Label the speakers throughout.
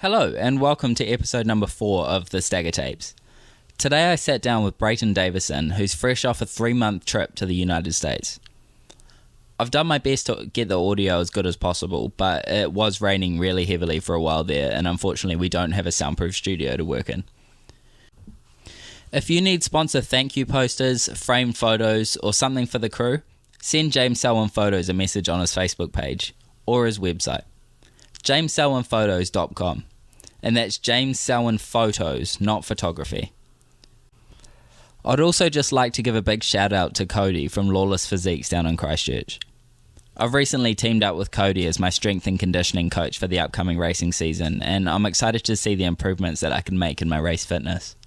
Speaker 1: Hello and welcome to episode number 4 of the Stagger tapes. Today I sat down with Breyton Davison, who's fresh off a 3-month trip to the United States. I've done my best to get the audio as good as possible, but it was raining really heavily for a while there, and unfortunately we don't have a soundproof studio to work in. If you need sponsor thank you posters, framed photos, or something for the crew, send James Selwyn Photos a message on his Facebook page, or his website, jamesselwynphotos.com. And that's James Selwyn Photos, not photography. I'd also just like to give a big shout out to Cody from Lawless Physiques down in Christchurch. I've recently teamed up with Cody as my strength and conditioning coach for the upcoming racing season, and I'm excited to see the improvements that I can make in my race fitness.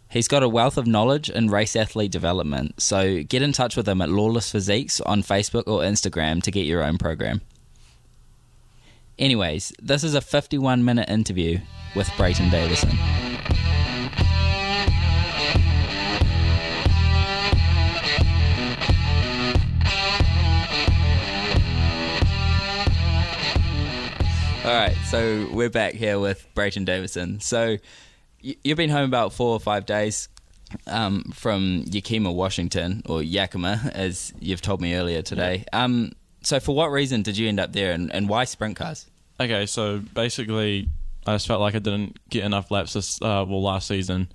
Speaker 1: He's got a wealth of knowledge in race athlete development, so get in touch with him at Lawless Physiques on Facebook or Instagram to get your own program. Anyways, this is a 51-minute interview with Breyton Davison. Alright, so we're back here with Breyton Davison. So, you've been home about 4 or 5 days from Yakima, Washington, or Yakima, as you've told me earlier today. So for what reason did you end up there, and why sprint cars?
Speaker 2: Okay, so basically I just felt like I didn't get enough laps last season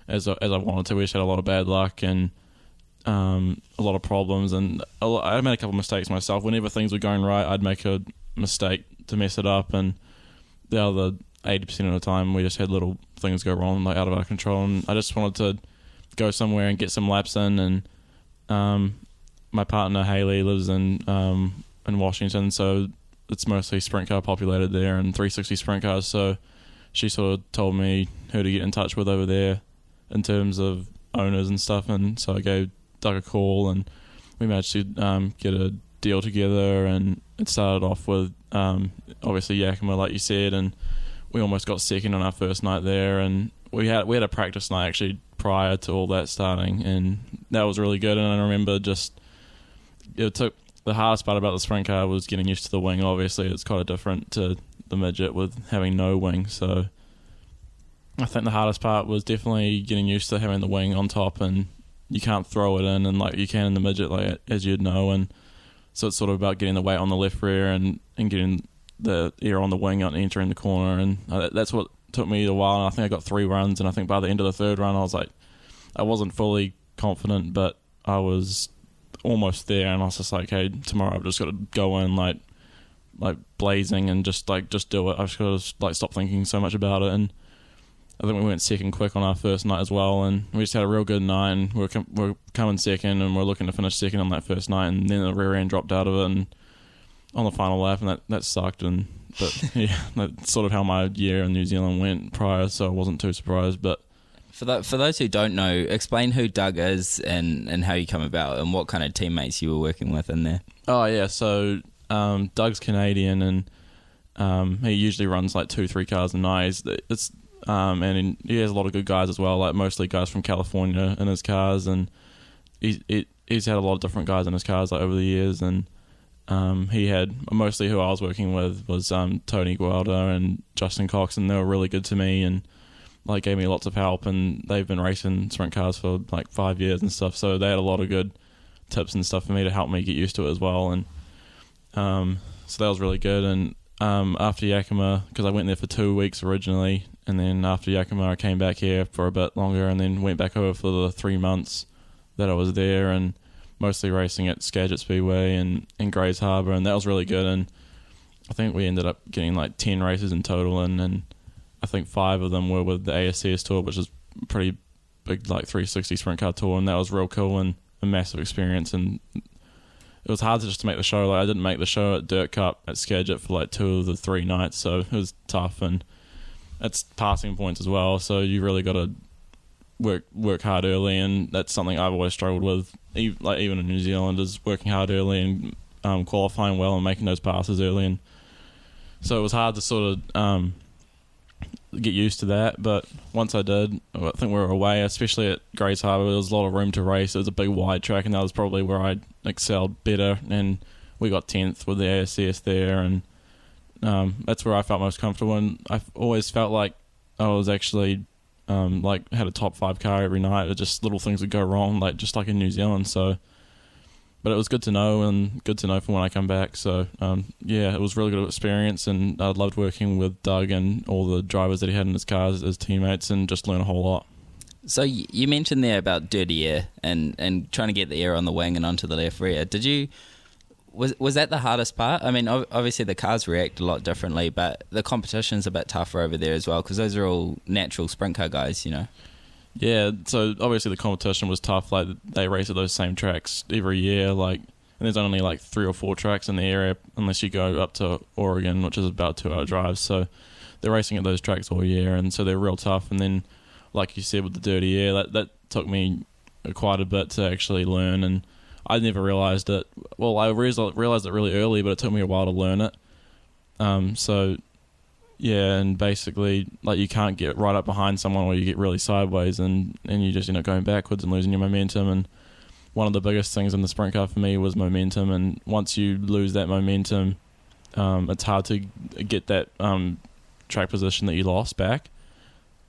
Speaker 2: as I wanted to. We just had a lot of bad luck and a lot of problems, and I made a couple of mistakes myself. Whenever things were going right, I'd make a mistake to mess it up, and the other 80% of the time we just had little things go wrong, like out of our control, and I just wanted to go somewhere and get some laps in. And my partner Haley lives in Washington, so it's mostly sprint car populated there and 360 sprint cars, so she sort of told me who to get in touch with over there in terms of owners and stuff, and so I gave Doug a call and we managed to get a deal together, and it started off with obviously Yakima, like you said, and we almost got second on our first night there, and we had a practice night actually prior to all that starting, and that was really good. And I remember the hardest part about the sprint car was getting used to the wing. Obviously it's kind of different to the midget with having no wing, so I think the hardest part was definitely getting used to having the wing on top, and you can't throw it in and like you can in the midget, like as you'd know, and so it's sort of about getting the weight on the left rear and getting the air on the wing and entering the corner, and that's what took me a while, and I think I got 3 runs, and I think by the end of the 3rd run I wasn't fully confident, but I was almost there, and I was just like, hey, tomorrow I've just got to go in like blazing and just do it. I've just got to like stop thinking so much about it. And I think we went second quick on our first night as well, and we just had a real good night, and we're coming second, and we're looking to finish second on that first night, and then the rear end dropped out of it and on the final lap, and that sucked. But yeah, that's sort of how my year in New Zealand went prior, so I wasn't too surprised. But
Speaker 1: For those who don't know, explain who Doug is and how you come about and what kind of teammates you were working with in there.
Speaker 2: Oh yeah, so Doug's Canadian, and he usually runs like 2-3 cars a night. And he has a lot of good guys as well, like mostly guys from California in his cars, and he's had a lot of different guys in his cars like over the years. And he had mostly who I was working with was Tony Gualda and Justin Cox, and they were really good to me and like gave me lots of help, and they've been racing sprint cars for like 5 years and stuff, so they had a lot of good tips and stuff for me to help me get used to it as well. And so that was really good. And after Yakima, because I went there for 2 weeks originally, and then after Yakima I came back here for a bit longer, and then went back over for the 3 months that I was there, and mostly racing at Skagit Speedway and Grays Harbor, and that was really good. And I think we ended up getting like 10 races in total, and I think 5 of them were with the ASCS tour, which is a pretty big like 360 sprint car tour, and that was real cool and a massive experience. And it was hard to make the show. Like I didn't make the show at Dirt Cup at Skagit for like 2 of the 3 nights, so it was tough, and it's passing points as well, so you really got to work hard early, and that's something I've always struggled with, even in New Zealand, is working hard early and qualifying well and making those passes early. And so it was hard to sort of get used to that, but once I did, I think we were away, especially at Grays Harbor, there was a lot of room to race. It was a big wide track, and that was probably where I excelled better, and we got 10th with the ASCS there, and that's where I felt most comfortable, and I've always felt like I was actually like had a top 5 car every night. It just little things would go wrong, like just like in New Zealand. So, but it was good to know, and good to know for when I come back. So yeah, it was a really good experience, and I loved working with Doug and all the drivers that he had in his cars as teammates, and just learn a whole lot.
Speaker 1: So you mentioned there about dirty air and trying to get the air on the wing and onto the left rear. Did you? Was that the hardest part? I mean, obviously the cars react a lot differently, but the competition's a bit tougher over there as well, because those are all natural sprint car guys, you know?
Speaker 2: Yeah, so obviously the competition was tough. Like, they race at those same tracks every year, like, and there's only like 3 or 4 tracks in the area, unless you go up to Oregon, which is about a 2-hour drive. So they're racing at those tracks all year, and so they're real tough. And then, like you said, with the dirty air, that took me quite a bit to actually learn, and I never realised it. Well, I realised it really early, but it took me a while to learn it. So, yeah, and basically, like, you can't get right up behind someone or you get really sideways, and you just end up going backwards and losing your momentum. And one of the biggest things in the sprint car for me was momentum, and once you lose that momentum, it's hard to get that track position that you lost back.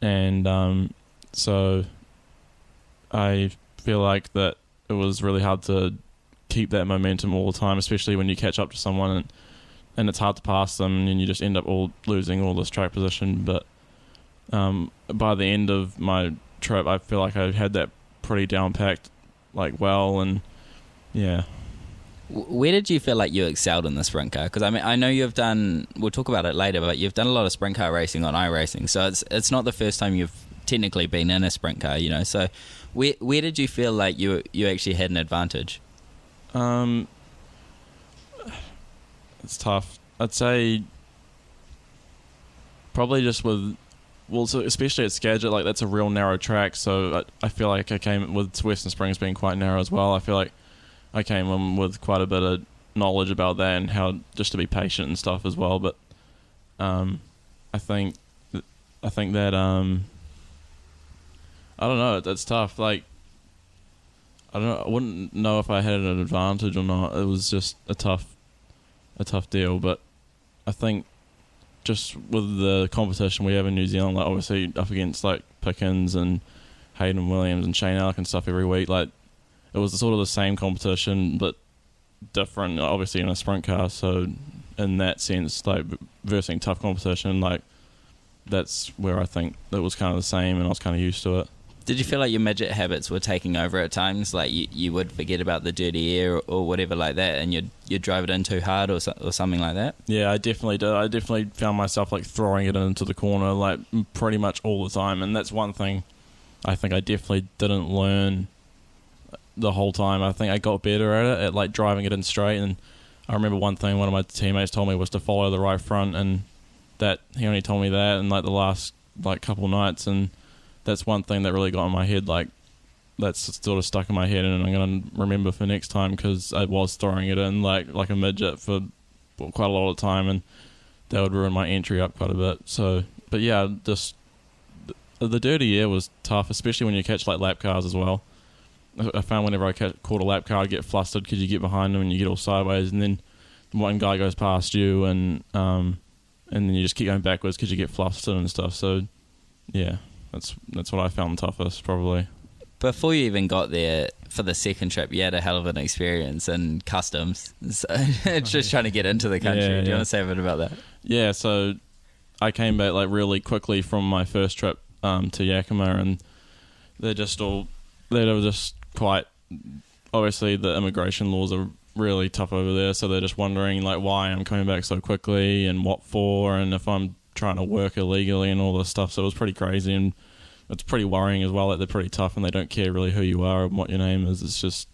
Speaker 2: And so I feel like that it was really hard to keep that momentum all the time, especially when you catch up to someone and it's hard to pass them, and you just end up losing all this track position. But by the end of my trip, I feel like I had that pretty down packed, like, well, and yeah.
Speaker 1: Where did you feel like you excelled in the sprint car? Because I mean, I know you've done, we'll talk about it later, but you've done a lot of sprint car racing on iRacing, so it's not the first time you've technically been in a sprint car, you know. So where did you feel like you actually had an advantage?
Speaker 2: It's tough. I'd say probably just with, well, so especially at Skagit, like, that's a real narrow track, so I feel like I came with Western Springs being quite narrow as well. I feel like I came in with quite a bit of knowledge about that and how just to be patient and stuff as well. But I think that I don't know. It's tough. Like, I don't know. I wouldn't know if I had an advantage or not. It was just a tough deal. But I think just with the competition we have in New Zealand, like, obviously up against like Pickens and Hayden Williams and Shane Alec and stuff every week, like, it was sort of the same competition but different, obviously, in a sprint car. So in that sense, like, versing tough competition, like, that's where I think it was kind of the same, and I was kind of used to it.
Speaker 1: Did you feel like your midget habits were taking over at times? Like, you would forget about the dirty air or whatever like that, and you'd drive it in too hard or something like that?
Speaker 2: Yeah, I definitely did. I definitely found myself, like, throwing it into the corner, like, pretty much all the time. And that's one thing I think I definitely didn't learn the whole time. I think I got better at like, driving it in straight. And I remember one thing one of my teammates told me was to follow the right front, and that he only told me that in, like, the last, like, couple nights. And that's one thing that really got in my head. Like, that's sort of stuck in my head, and I'm going to remember for next time, because I was throwing it in like a midget for quite a lot of time, and that would ruin my entry up quite a bit. So, but yeah, just the dirty air was tough, especially when you catch, like, lap cars as well. I found whenever I caught a lap car, I'd get flustered because you get behind them and you get all sideways, and then one guy goes past you, and then you just keep going backwards because you get flustered and stuff. So yeah, that's what I found toughest, probably.
Speaker 1: Before you even got there for the second trip, you had a hell of an experience in customs. So it's just trying to get into the country.
Speaker 2: Yeah,
Speaker 1: Do you want to say a bit about that?
Speaker 2: Yeah, so I came back, like, really quickly from my first trip to Yakima, and they were just quite, obviously the immigration laws are really tough over there, so they're just wondering, like, why I'm coming back so quickly and what for, and if I'm trying to work illegally and all this stuff. So it was pretty crazy, and it's pretty worrying as well. Like, they're pretty tough, and they don't care really who you are and what your name is. It's just,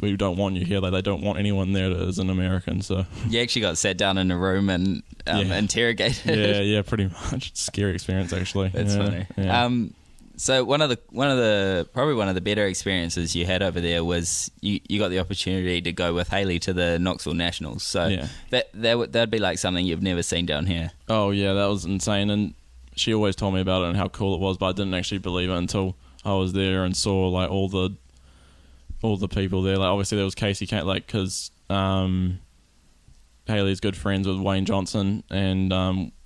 Speaker 2: we don't want you here. Like, they don't want anyone there that is an American. So
Speaker 1: you actually got sat down in a room and interrogated.
Speaker 2: Yeah, pretty much. It's a scary experience, actually.
Speaker 1: That's funny.
Speaker 2: Yeah.
Speaker 1: So one of the better experiences you had over there was you got the opportunity to go with Haley to the Knoxville Nationals. So
Speaker 2: yeah.
Speaker 1: that'd be like something you've never seen down here.
Speaker 2: Oh yeah, that was insane. And she always told me about it and how cool it was, but I didn't actually believe it until I was there and saw, like, all the people there. Like, obviously there was Casey, like, because Haley's good friends with Wayne Johnson, and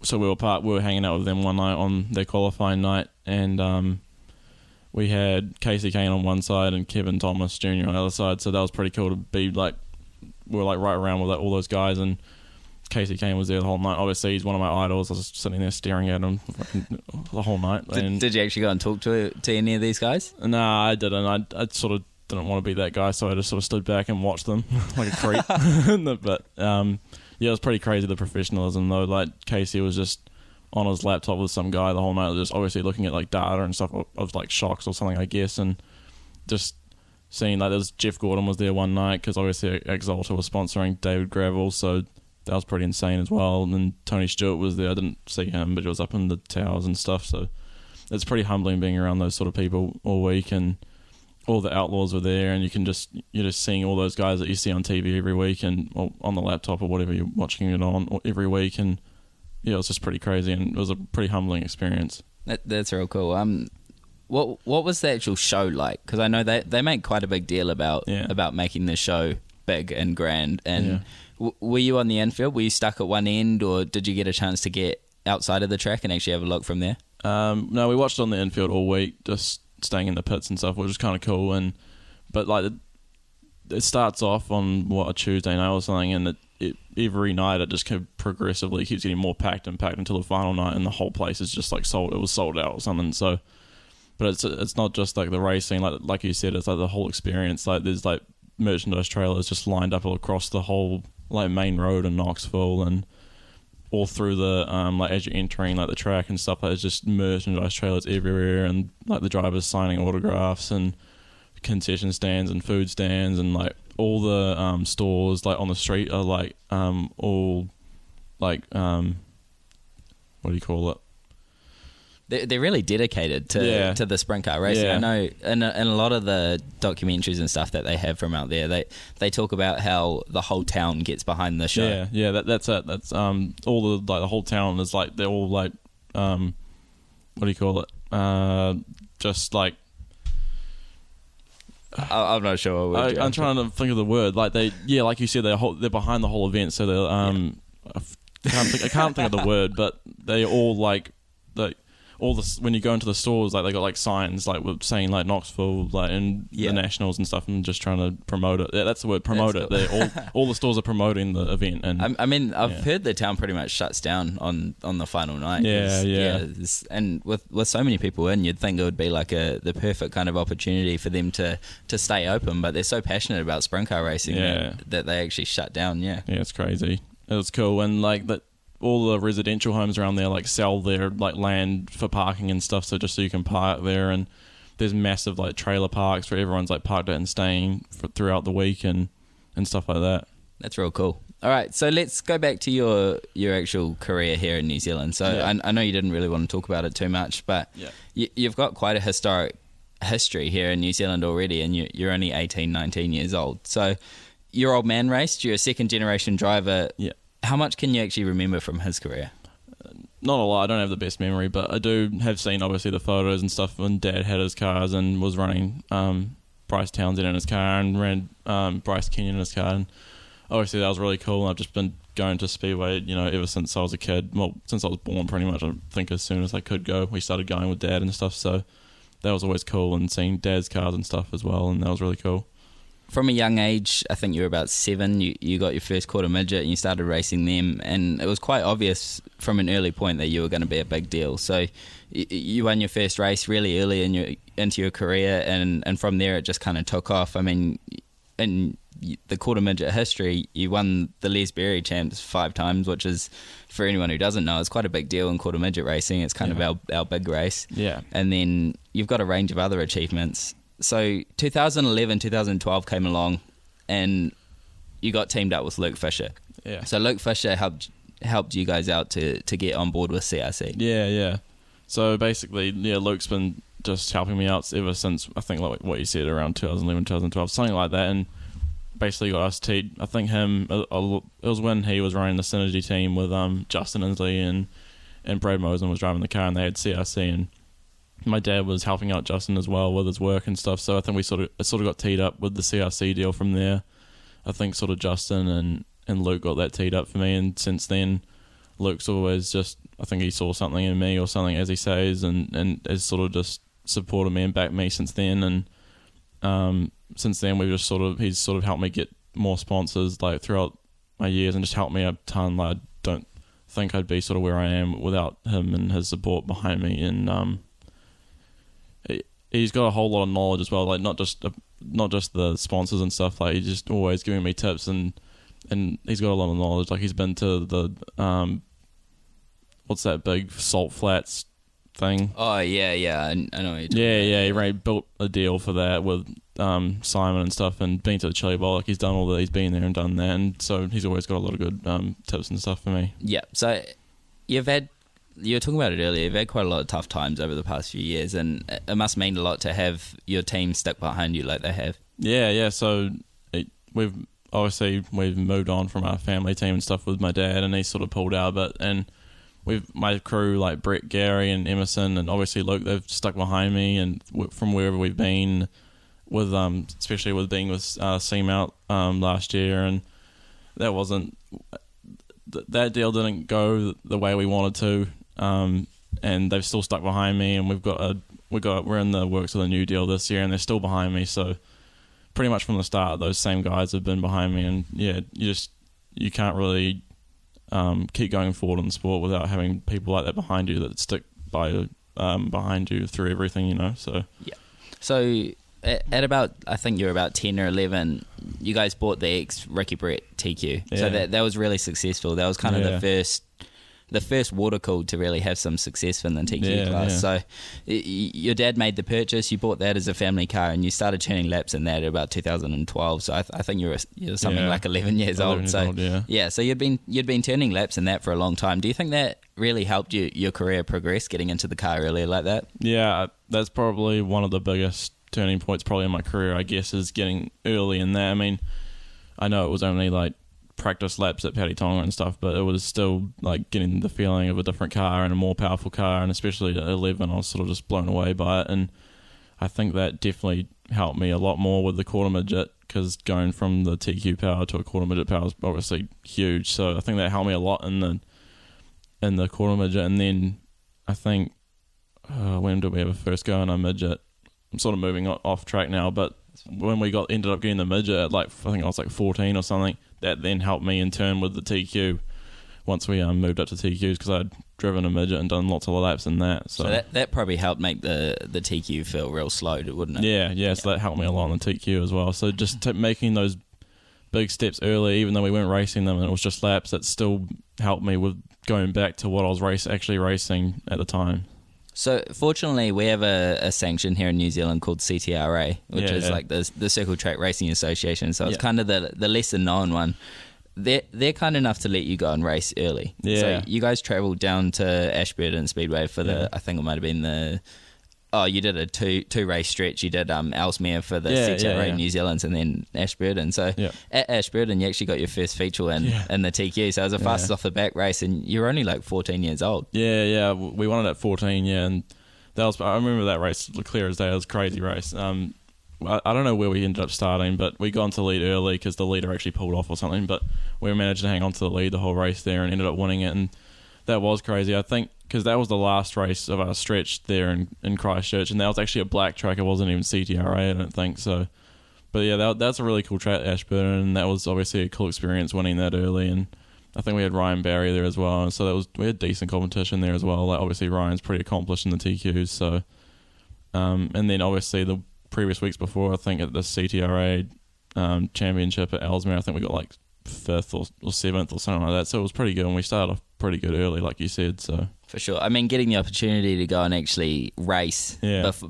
Speaker 2: so we were hanging out with them one night on their qualifying night, and we had Casey Kane on one side and Kevin Thomas Jr. on the other side. So that was pretty cool to be like, we were like right around with like, all those guys, and Casey Kane was there the whole night. Obviously, he's one of my idols. I was just sitting there staring at him the whole night.
Speaker 1: Did you actually go and talk to any of these guys?
Speaker 2: Nah, I didn't. I sort of didn't want to be that guy, so I just sort of stood back and watched them like a creep. But yeah, it was pretty crazy, the professionalism though. Like Casey was just on his laptop with some guy the whole night, just obviously looking at like data and stuff of like shocks or something, I guess, and just seeing like there was Jeff Gordon was there one night because obviously Exalta was sponsoring David Gravel, so that was pretty insane as well. And then Tony Stewart was there. I didn't see him, but he was up in the towers and stuff. So it's pretty humbling being around those sort of people all week, and all the outlaws were there, and you're just seeing all those guys that you see on TV every week and on the laptop or whatever you're watching it on every week, and yeah, it was just pretty crazy, and it was a pretty humbling experience.
Speaker 1: That's real cool. What was the actual show like? Because I know they make quite a big deal about making the show big and grand. And were you on the infield? Were you stuck at one end, or did you get a chance to get outside of the track and actually have a look from there?
Speaker 2: No, we watched on the infield all week, just staying in the pits and stuff, which was kind of cool. But like it starts off on a Tuesday night or something, and every night it just progressively keeps getting more packed until the final night, and the whole place is just like sold. It was sold out or something. So, but it's not just like the racing, like you said, it's like the whole experience. Like there's like merchandise trailers just lined up all across the whole like main road in Knoxville, and all through the like as you're entering like the track and stuff. Like it's just merchandise trailers everywhere, and like the drivers signing autographs, and concession stands and food stands, and like all the stores like on the street are like all like what do you call it?
Speaker 1: They're really dedicated to the sprint car racing. I know in a lot of the documentaries and stuff that they have from out there, they talk about how the whole town gets behind the show.
Speaker 2: That's it. That's all the like the whole town is like, they're all like what do you call it? Just like,
Speaker 1: I'm not sure what word
Speaker 2: I'm trying to think of the word. Like like you said, they're behind the whole event, so they're I can't think of the word, but they all like all the, when you go into the stores, like they got like signs like saying like Knoxville, like in the nationals and stuff, and just trying to promote it. Yeah, that's the word, promote it. They all the stores are promoting the event, and
Speaker 1: I mean I've heard the town pretty much shuts down on the final night. And with so many people in, you'd think it would be like the perfect kind of opportunity for them to stay open, but they're so passionate about sprint car racing that they actually shut down. Yeah,
Speaker 2: it's crazy. It was cool, and like that. All the residential homes around there like sell their like land for parking and stuff, so just so you can park there, and there's massive like trailer parks where everyone's like parked out and staying throughout the week and stuff like that.
Speaker 1: That's real cool. All right, so let's go back to your actual career here in New Zealand. So I know you didn't really want to talk about it too much, but you've got quite a historic history here in New Zealand already, and you're only 18, 19 years old. So your old man raced, you're a second generation driver. How much can you actually remember from his career?
Speaker 2: Not a lot. I don't have the best memory, but I do have seen obviously the photos and stuff when Dad had his cars and was running Bryce Townsend in his car and ran Bryce Kenyon in his car, and obviously that was really cool. And I've just been going to Speedway, ever since I was a kid. Well, since I was born, pretty much. I think as soon as I could go, we started going with Dad and stuff. So that was always cool, and seeing Dad's cars and stuff as well, and that was really cool.
Speaker 1: From a young age, I think you were about 7, you got your first quarter midget and you started racing them, and it was quite obvious from an early point that you were going to be a big deal. So you won your first race really early into your career, and from there it just kind of took off. I mean, in the quarter midget history, you won the Les Berry Champs 5 times, which is, for anyone who doesn't know, it's quite a big deal in quarter midget racing. It's kind of our big race. Yeah. And then you've got a range of other achievements. So 2011, 2012 came along, and you got teamed up with Luke Fisher. Yeah. So Luke Fisher helped you guys out to get on board with CRC.
Speaker 2: Yeah. So basically, Luke's been just helping me out ever since, I think, like what you said, around 2011, 2012, something like that, and basically got us teed. I think it was when he was running the Synergy team with Justin Inslee and Brad Mosen was driving the car, and they had CRC, and my dad was helping out Justin as well with his work and stuff. So I think it sort of got teed up with the CRC deal from there. I think sort of Justin Luke got that teed up for me, and since then Luke's always just, I think he saw something in me or something, as he says, and has sort of just supported me and backed me since then. And since then he's sort of helped me get more sponsors like throughout my years, and just helped me a ton. Like, I don't think I'd be sort of where I am without him and his support behind me. And he's got a whole lot of knowledge as well, like not just the sponsors and stuff. Like, he's just always giving me tips, and he's got a lot of knowledge. Like, he's been to the what's that big Salt Flats thing?
Speaker 1: Oh yeah, I know what you're talking
Speaker 2: about. He built a deal for that with Simon and stuff, and been to the Chili Bowl. Like, he's done all that. He's been there and done that, and so he's always got a lot of good tips and stuff for me.
Speaker 1: Yeah. So you were talking about it earlier. You've had quite a lot of tough times over the past few years, and it must mean a lot to have your team stuck behind you like they have. Yeah.
Speaker 2: So we've moved on from our family team and stuff with my dad, and he's sort of pulled out a bit, and my crew like Brett, Gary, and Emerson, and obviously Luke, they've stuck behind me, and from wherever we've been, with especially with being with Seamount last year, and that deal didn't go the way we wanted to, and they've still stuck behind me, and we're in the works of a new deal this year, and they're still behind me. So pretty much from the start, those same guys have been behind me, and yeah, you can't really keep going forward in the sport without having people like that behind you that stick behind you through everything, you know. So
Speaker 1: yeah. So at about, I think you're about 10 or 11, you guys bought the ex-Ricky Brett TQ. Yeah. So that was really successful. That was kind of the first water cooled to really have some success in the TQ class. Yeah. So your dad made the purchase, you bought that as a family car, and you started turning laps in that at about 2012. So I think you're something like 11 years old. So you'd been turning laps in that for a long time. Do you think that really helped your career progress, getting into the car earlier like that? Yeah,
Speaker 2: that's probably one of the biggest turning points probably in my career, I guess, is getting early in there. I mean, I know it was only like practice laps at Paddy Tonga and stuff, but it was still like getting the feeling of a different car and a more powerful car, and especially at 11 I was sort of just blown away by it, and I think that definitely helped me a lot more with the quarter midget, because going from the TQ power to a quarter midget power is obviously huge. So I think that helped me a lot in the quarter midget. And then I think when did we ever first go in a midget? I'm sort of moving off track now, but when we ended up getting the midget at I think I was like 14 or something, that then helped me in turn with the TQ once we moved up to TQs, because I'd driven a midget and done lots of laps in that. So
Speaker 1: that probably helped make the TQ feel real slow, wouldn't it?
Speaker 2: Yeah. So that helped me a lot on the TQ as well. So just making those big steps early, even though we weren't racing them and it was just laps, that still helped me with going back to what I was actually racing at the time.
Speaker 1: So fortunately, we have a sanction here in New Zealand called CTRA, which is like the Circle Track Racing Association. So it's kind of the lesser known one. They're kind enough to let you go and race early. Yeah. So you guys travelled down to Ashburton Speedway for I think it might have been you did a two race stretch. You did Ellesmere for the CTRA New Zealand, and then Ashburton. So at Ashburton, you actually got your first feature in the TQ. So it was a fastest off the back race, and you were only like 14 years old. Yeah.
Speaker 2: We won it at 14, and I remember that race clear as day. It was a crazy race. I don't know where we ended up starting, but we got into the lead early because the leader actually pulled off or something, but we managed to hang on to the lead the whole race there and ended up winning it, and that was crazy. I think because that was the last race of our stretch there in Christchurch, and that was actually a black track. It wasn't even CTRA, I don't think so. But yeah, that's a really cool track, Ashburton, and that was obviously a cool experience winning that early, and I think we had Ryan Barry there as well, and so we had decent competition there as well. Like, obviously Ryan's pretty accomplished in the TQs, so and then obviously the previous weeks before, I think at the CTRA championship at Ellesmere, I think we got like 5th or 7th or something like that, so it was pretty good, and we started off pretty good early, like you said. So
Speaker 1: for sure, I mean, getting the opportunity to go and actually race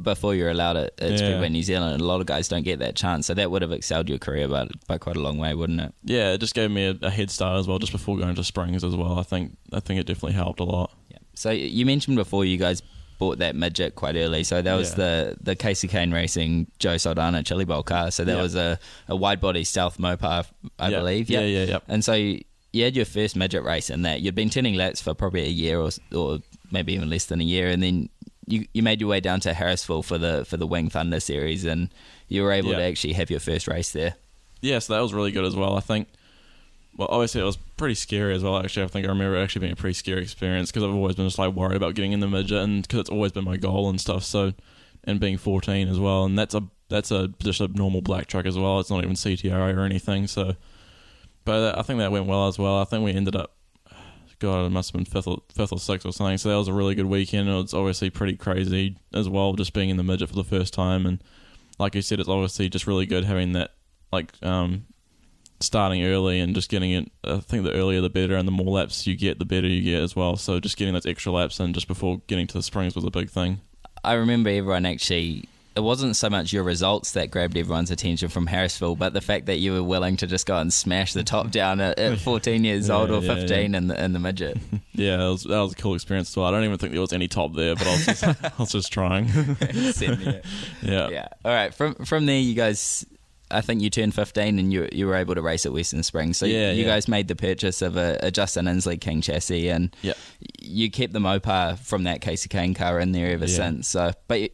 Speaker 1: before you're allowed at Speedway New Zealand, a lot of guys don't get that chance, so that would have excelled your career by quite a long way, wouldn't it? Yeah,
Speaker 2: it just gave me a head start as well, just before going to Springs as well. I think it definitely helped a lot.
Speaker 1: Yeah. So you mentioned before you guys bought that midget quite early, so that was the Casey Kane Racing Joe Saldana Chili Bowl car, so that was a wide body stealth Mopar, I believe.
Speaker 2: Yeah.
Speaker 1: And so you had your first midget race in that. You'd been turning laps for probably a year or maybe even less than a year, and then you made your way down to Harrisville for the Wing Thunder Series, and you were able to actually have your first race there.
Speaker 2: Yeah, so that was really good as well. I think Well, obviously it was pretty scary as well. Actually, I think I remember it actually being a pretty scary experience because I've always been just like worried about getting in the midget, and because it's always been my goal and stuff. So, and being 14 as well, and that's just a normal black truck as well. It's not even CTR or anything. So, but I think that went well as well. I think we ended up, God, it must have been fifth or sixth or something. So that was a really good weekend. It was obviously pretty crazy as well, just being in the midget for the first time. And like you said, it's obviously just really good having that, like, starting early and just getting it. I think the earlier the better, and the more laps you get, the better you get as well. So just getting those extra laps in just before getting to the springs was a big thing.
Speaker 1: I remember everyone actually, it wasn't so much your results that grabbed everyone's attention from Harrisville, but the fact that you were willing to just go and smash the top down at 14 years old or 15 in the midget.
Speaker 2: Yeah, that was a cool experience too. I don't even think there was any top there, but I was just trying. Yeah.
Speaker 1: All right. From there, you guys, I think you turned 15 and you were able to race at Western Springs. So you guys made the purchase of a Justin Inslee King chassis, and you kept the Mopar from that Casey Kane car in there ever since. So, but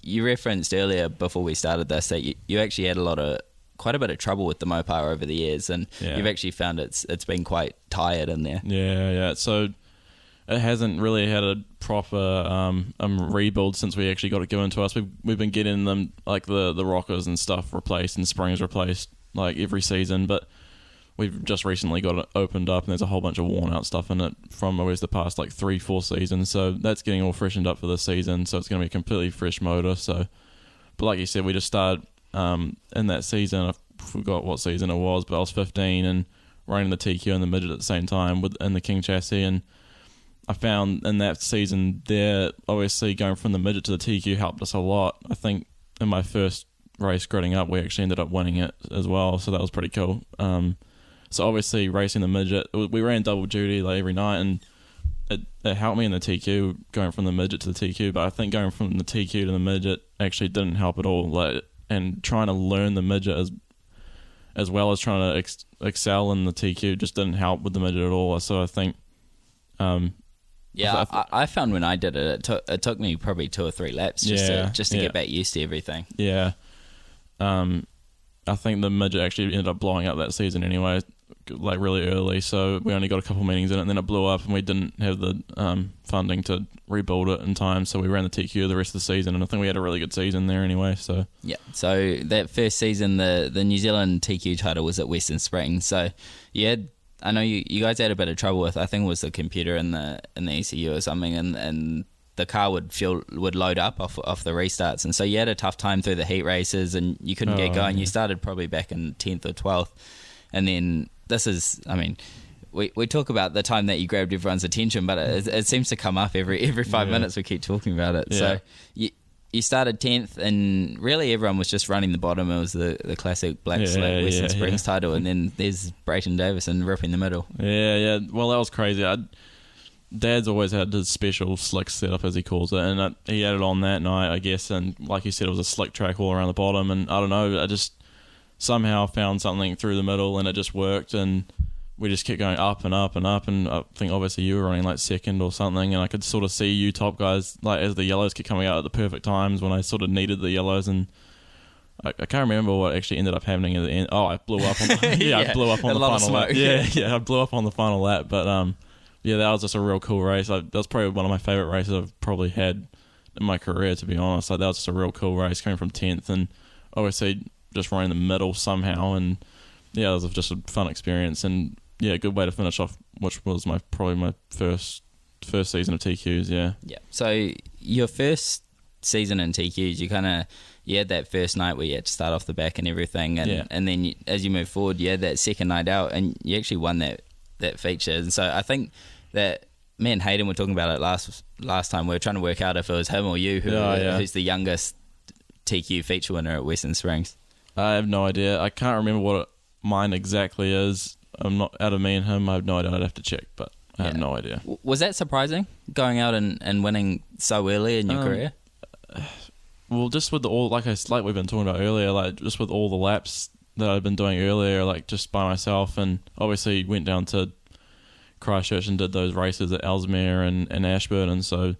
Speaker 1: you referenced earlier before we started this that you actually had quite a bit of trouble with the Mopar over the years, and you've actually found it's been quite tired in there.
Speaker 2: Yeah. So it hasn't really had a proper rebuild since we actually got it given to us. We've been getting them, like the rockers and stuff replaced and springs replaced like every season, but we've just recently got it opened up and there's a whole bunch of worn out stuff in it from always the past like 3-4 seasons. So that's getting all freshened up for this season. So it's going to be a completely fresh motor. So, but like you said, we just started in that season. I forgot what season it was, but I was 15 and running the TQ and the midget at the same time in the King chassis. And I found in that season there, obviously going from the midget to the TQ helped us a lot. I think in my first race gridding up, we actually ended up winning it as well. So that was pretty cool. So obviously racing the midget, we ran double duty like every night, and it helped me in the TQ going from the midget to the TQ. But I think going from the TQ to the midget actually didn't help at all. Like, and trying to learn the midget as well as trying to excel in the TQ just didn't help with the midget at all. So I think,
Speaker 1: I found when I did it, it took me probably 2 or 3 laps just to get back used to everything.
Speaker 2: Yeah. I think the midget actually ended up blowing up that season anyway, like really early. So we only got a couple meetings in it, and then it blew up, and we didn't have the funding to rebuild it in time. So we ran the TQ the rest of the season, and I think we had a really good season there anyway. So
Speaker 1: so that first season, the New Zealand TQ title was at Western Springs. So I know you guys had a bit of trouble with, I think it was the computer in the ECU or something, and the car would load up off the restarts, and so you had a tough time through the heat races, and you couldn't get going. You started probably back in 10th or 12th, and then this is, I mean, we talk about the time that you grabbed everyone's attention, but it seems to come up every 5 minutes. We keep talking about it. So you started 10th, and really everyone was just running the bottom. It was the classic black slick Western Springs title, and then there's Breyton Davison ripping the middle.
Speaker 2: Yeah. Well, that was crazy. Dad's always had his special slick setup, as he calls it, and he had it on that night, I guess, and like you said, it was a slick track all around the bottom, and I don't know, I just somehow found something through the middle, and it just worked, and we just kept going up and up and up, and I think obviously you were running like second or something, and I could sort of see you top guys, like as the yellows kept coming out at the perfect times when I sort of needed the yellows, and I can't remember what actually ended up happening at the end. Oh, I blew up on the, I blew up on the final lap. I blew up on the final lap, but that was just a real cool race. That was probably one of my favourite races I've probably had in my career, to be honest. Like, that was just a real cool race, coming from 10th and obviously just running the middle somehow. And it was just a fun experience, and a good way to finish off, which was probably my first season of TQs. Yeah.
Speaker 1: So your first season in TQs, you had that first night where you had to start off the back and everything, and then as you move forward, you had that second night out, and you actually won that feature. And so I think that me and Hayden were talking about it last time. We were trying to work out if it was him or you who's the youngest TQ feature winner at Western Springs.
Speaker 2: I have no idea. I can't remember what mine exactly is. I'm not, out of me and him, I have no idea. I'd have to check, but I have no idea.
Speaker 1: Was that surprising, going out and winning so early in your career?
Speaker 2: Well, just with like we've been talking about earlier, like just with all the laps that I'd been doing earlier, like just by myself, and obviously went down to Christchurch and did those races at Ellesmere and Ashburn, and so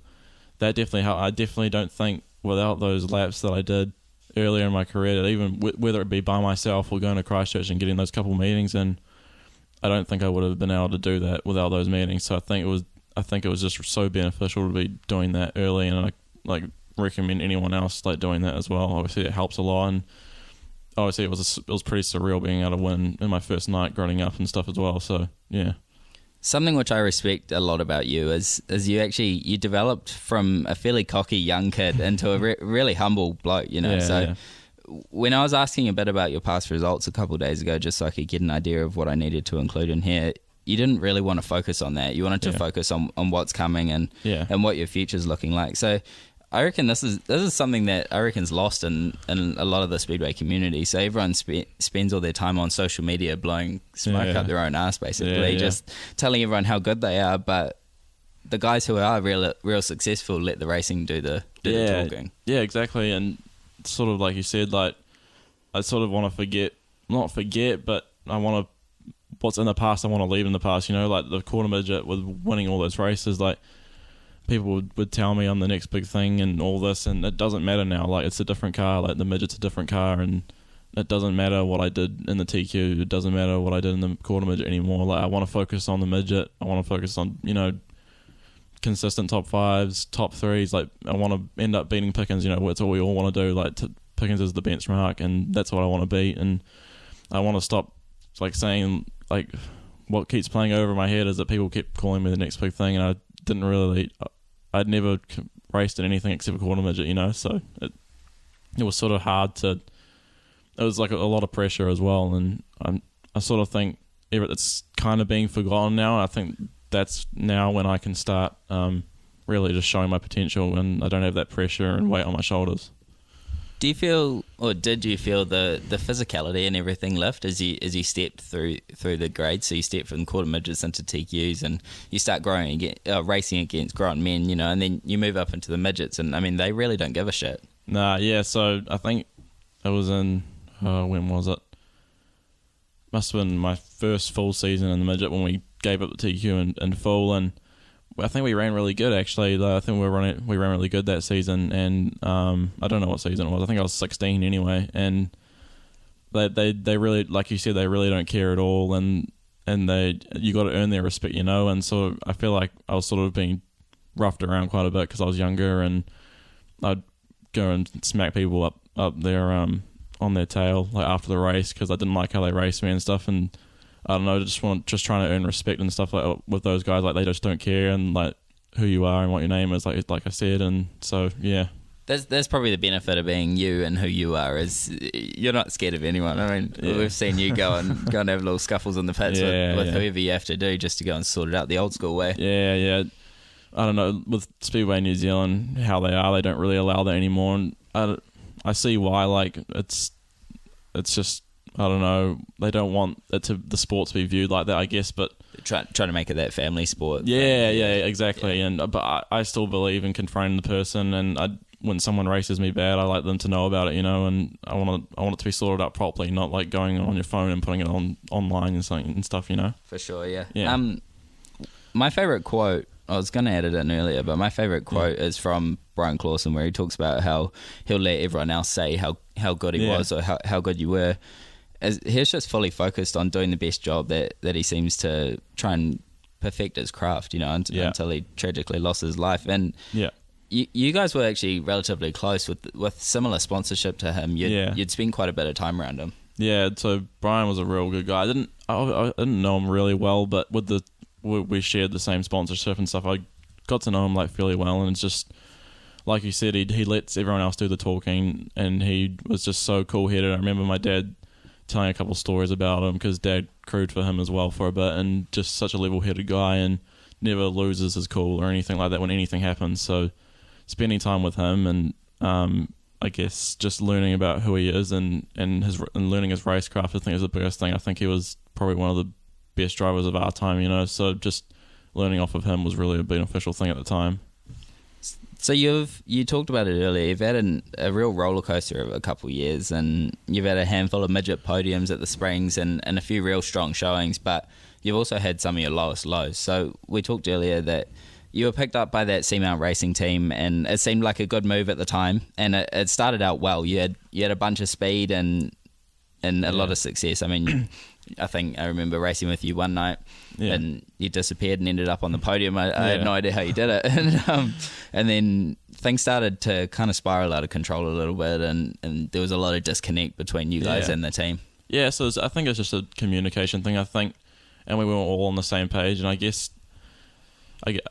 Speaker 2: that definitely helped. I definitely don't think without those laps that I did earlier in my career, that even whether it be by myself or going to Christchurch and getting those couple meetings in, I don't think I would have been able to do that without those meetings. So I think it was just so beneficial to be doing that early, and I like recommend anyone else like doing that as well. Obviously, it helps a lot, and obviously it was pretty surreal being able to win in my first night growing up and stuff as well. So yeah.
Speaker 1: Something which I respect a lot about you is you developed from a fairly cocky young kid into a really humble bloke, you know. When I was asking a bit about your past results a couple of days ago, just so I could get an idea of what I needed to include in here, you didn't really want to focus on that. You wanted to focus on what's coming and what your future's looking like. So I reckon this is something that I reckon's lost in a lot of the speedway community. So everyone spends all their time on social media blowing smoke up their own ass, basically, just telling everyone how good they are. But the guys who are real successful let the racing do the talking. Yeah,
Speaker 2: exactly. And sort of like you said, like I sort of want to not forget, but I want to what's in the past. I want to leave in the past. You know, like the quarter midget with winning all those races, like. People would tell me I'm the next big thing and all this, and it doesn't matter now. Like, it's a different car. Like, the midget's a different car, and it doesn't matter what I did in the TQ. It doesn't matter what I did in the quarter midget anymore. Like, I want to focus on the midget. I want to focus on, you know, consistent top fives, top threes. Like, I want to end up beating Pickens. You know, that's all we all want to do. Like, Pickens is the benchmark, and that's what I want to beat. And I want to stop, like, saying, like, what keeps playing over my head is that people keep calling me the next big thing, and I'd never raced in anything except for quarter midget, you know, so it was sort of hard it was like a lot of pressure as well, and I sort of think it's kind of being forgotten now. I think that's now when I can start really just showing my potential, and I don't have that pressure and weight on my shoulders.
Speaker 1: Do you feel, or did you feel the physicality and everything lift as you stepped through the grades? So you step from quarter midgets into TQs, and you start racing against grown men, you know, and then you move up into the midgets, and I mean they really don't give a shit.
Speaker 2: Nah, yeah. So I think it was in when was it? Must have been my first full season in the midget when we gave up the TQ in full, and I think we ran really good, actually. I think we ran really good that season, and I don't know what season it was. I think I was 16 anyway, and they really, like you said, they really don't care at all, and you got to earn their respect, you know. And so I feel like I was sort of being roughed around quite a bit because I was younger, and I'd go and smack people up there on their tail like after the race because I didn't like how they raced me and stuff, and I don't know, just trying to earn respect and stuff like with those guys. Like, they just don't care, and like who you are and what your name is, like I said. And so yeah,
Speaker 1: that's probably the benefit of being you and who you are, is you're not scared of anyone. I mean, we've seen you go and have little scuffles in the pits with whoever you have to do just to go and sort it out the old school way.
Speaker 2: Yeah. I don't know, with Speedway New Zealand, how they are, they don't really allow that anymore, and I see why. Like, it's just, I don't know, they don't want the sport to be viewed like that, I guess, but
Speaker 1: trying to make it that family sport.
Speaker 2: Yeah, exactly. Yeah. But I still believe in confronting the person, and when someone races me bad, I like them to know about it, you know, and I want it to be sorted out properly, not like going on your phone and putting it online and stuff, you know.
Speaker 1: For sure, yeah. My favourite quote, I was going to add it in earlier, but my favourite quote is from Brian Clausen, where he talks about how he'll let everyone else say how good he was or how good you were. He's just fully focused on doing the best job that he seems to try and perfect his craft, you know, until he tragically lost his life. And you guys were actually relatively close with similar sponsorship to him. You'd spend quite a bit of time around him.
Speaker 2: Yeah, so Brian was a real good guy. I didn't know him really well, but we shared the same sponsorship and stuff. I got to know him like fairly well, and it's just like you said, he lets everyone else do the talking, and he was just so cool-headed. I remember my dad telling a couple stories about him because Dad crewed for him as well for a bit, and just such a level-headed guy and never loses his cool or anything like that when anything happens. So spending time with him and I guess just learning about who he is and learning his racecraft, I think is the biggest thing. I think he was probably one of the best drivers of our time, you know, so just learning off of him was really a beneficial thing at the time.
Speaker 1: So you talked about it earlier. You've had a real roller coaster of a couple of years, and you've had a handful of midget podiums at the Springs and a few real strong showings, but you've also had some of your lowest lows. So we talked earlier that you were picked up by that Seamount Racing team, and it seemed like a good move at the time, and it started out well. You had a bunch of speed, and and a lot of success. I mean, I think I remember racing with you one night, and you disappeared and ended up on the podium. I had no idea how you did it, and then things started to kind of spiral out of control a little bit, and there was a lot of disconnect between you guys and the team.
Speaker 2: Yeah, so I think it's just a communication thing. I think, and we were all on the same page, and I guess it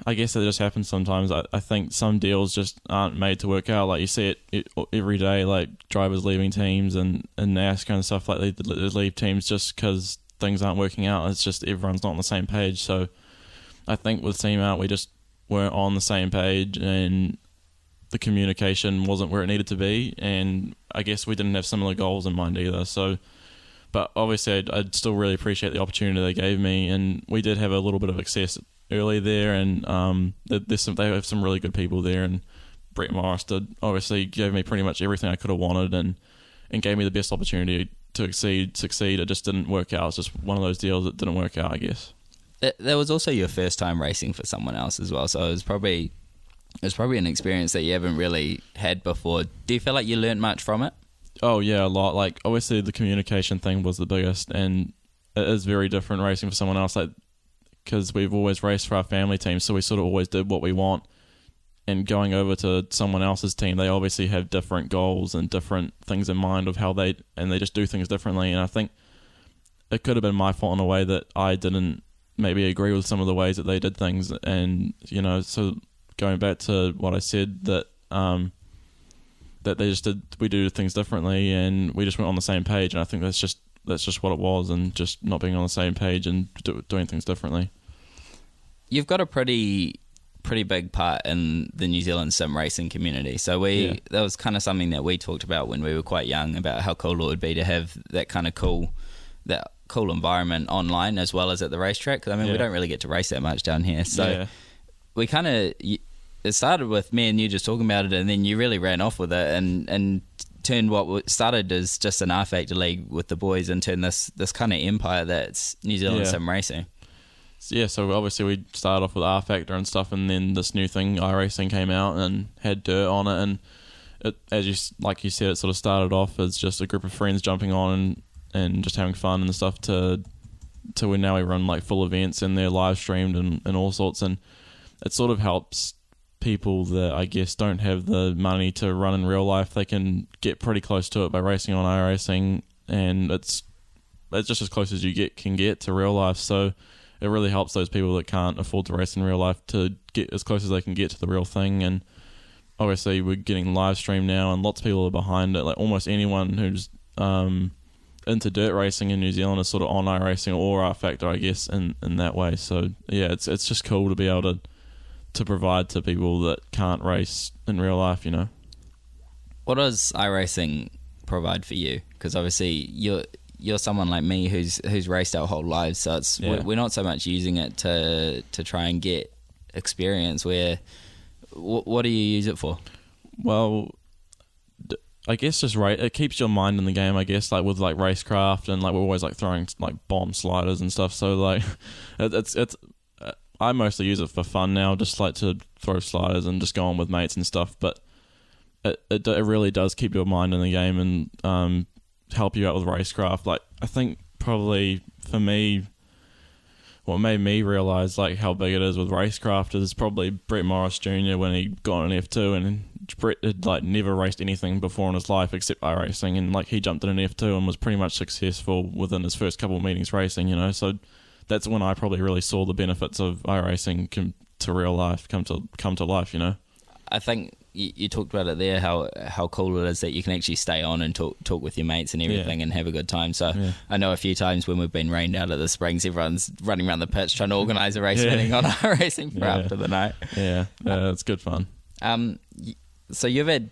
Speaker 2: just happens sometimes. I think some deals just aren't made to work out. Like you see it every day, like drivers leaving teams and NASCAR and stuff like they leave teams just because things aren't working out. It's just everyone's not on the same page. So I think with Team Out, we just weren't on the same page and the communication wasn't where it needed to be. And I guess we didn't have similar goals in mind either. So, but obviously I'd still really appreciate the opportunity they gave me. And we did have a little bit of success early there, and they have some really good people there, and Brett Morris obviously gave me pretty much everything I could have wanted and gave me the best opportunity to succeed. It just didn't work out. It's just one of those deals that didn't work out, I guess.
Speaker 1: That was also your first time racing for someone else as well, so it was probably an experience that you haven't really had before. Do you feel like you learned much from it?
Speaker 2: Oh yeah, a lot. Like obviously the communication thing was the biggest, and it is very different racing for someone else. Like, because we've always raced for our family team, so we sort of always did what we want. And going over to someone else's team, they obviously have different goals and different things in mind of how they just do things differently. And I think it could have been my fault in a way that I didn't maybe agree with some of the ways that they did things. And, you know, so going back to what I said, that we do things differently and we just weren't on the same page. And I think that's just what it was, and just not being on the same page and doing things differently.
Speaker 1: You've got a pretty big part in the New Zealand sim racing community. So that was kind of something that we talked about when we were quite young, about how cool it would be to have that kind of cool environment online as well as at the racetrack. Because I mean, we don't really get to race that much down here. So we kind of, it started with me and you just talking about it, and then you really ran off with it and turned what started as just an R Factor league with the boys into this kind of empire that's New Zealand sim racing.
Speaker 2: Yeah, so obviously we started off with R Factor and stuff, and then this new thing, iRacing, came out and had dirt on it, and it, like you said, it sort of started off as just a group of friends jumping on and just having fun and stuff to where now we run like full events and they're live streamed and all sorts, and it sort of helps people that I guess don't have the money to run in real life. They can get pretty close to it by racing on iRacing, and it's just as close as you can get to real life. So it really helps those people that can't afford to race in real life to get as close as they can get to the real thing. And obviously we're getting live stream now, and lots of people are behind it. Like almost anyone who's into dirt racing in New Zealand is sort of on iRacing or R Factor, I guess, in that way. So yeah, it's just cool to be able to provide to people that can't race in real life, you know.
Speaker 1: What does iRacing provide for you? Because obviously you're someone like me who's raced our whole lives, so it's we're not so much using it to try and get experience. What do you use it for?
Speaker 2: Well, I guess just it keeps your mind in the game, I guess, like with like racecraft, and like we're always like throwing like bomb sliders and stuff, so like it's I mostly use it for fun now, just like to throw sliders and just go on with mates and stuff, but it really does keep your mind in the game and help you out with racecraft. Like I think probably for me, what made me realise like how big it is with racecraft is probably Brett Morris Jr. when he got an F2, and Brett had like never raced anything before in his life except iRacing, and like he jumped in an F2 and was pretty much successful within his first couple of meetings racing, you know. So that's when I probably really saw the benefits of iRacing come to real life, come to life, you know.
Speaker 1: I think you talked about it there, how cool it is that you can actually stay on and talk with your mates and everything and have a good time. So I know a few times when we've been rained out at the Springs, everyone's running around the pitch trying to organise a race meeting on iRacing for after the night. Yeah,
Speaker 2: it's good fun.
Speaker 1: So you've had